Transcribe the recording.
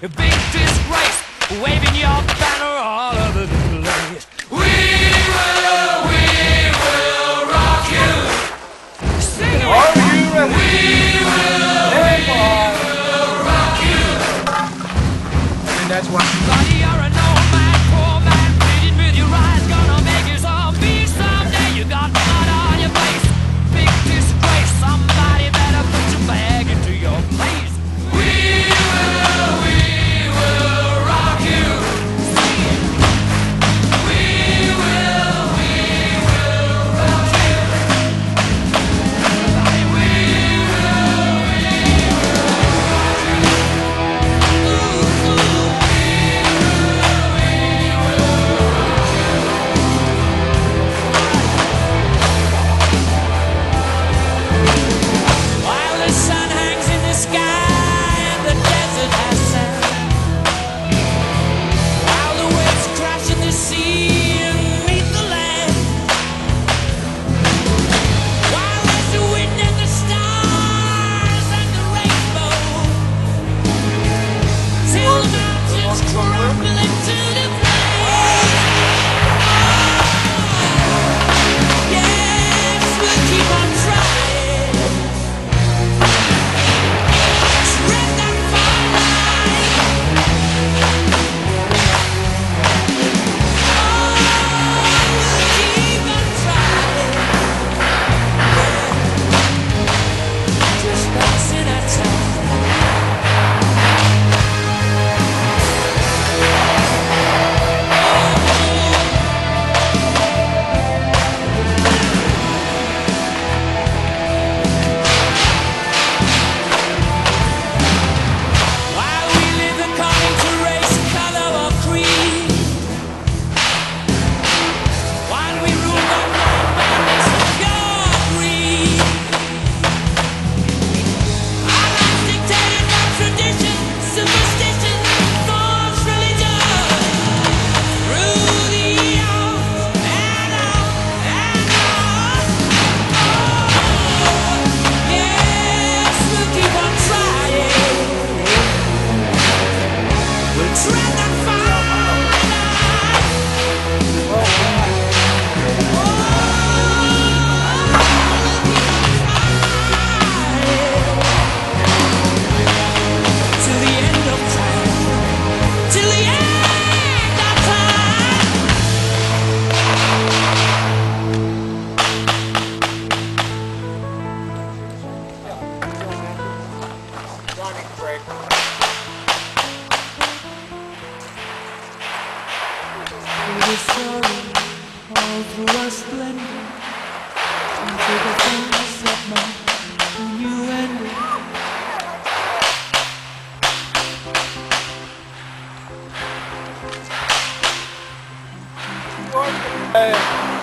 a big disgrace, waving your banner all over the place. We will rock you. Sing it. Are you ready? We will rock you. And that's why. Buddy, you're an old man, poor man, pleading with your eyes, gonna make you zombie someday. You got mud on your face, big disgrace. Somebody better put your bag into your place. We will rock you. Sing it. We will rock you. Everybody, we While the sun hangs in the sky and the desert has sand, while the waves crash in the sea and meet the land, while there's the wind and the stars and the rainbow, till the mountains crumble into the plain. Yes, we'll keep on trying. Tread that fine line. We'll keep on trying. Just passing our time. While we live according to race, color, or creed, while we rule by blind madness and pure greed, our lives dictated by tradition, superstition, false religion, through the years and on and on. Oh, yes, we'll keep on trying. We'll tread that fine line. Oh, we'll keep on trying till the end of time. Till the end of time. Johnny, break. Through the sorrow, all through our splendor, into the things of my innuendo. Hey.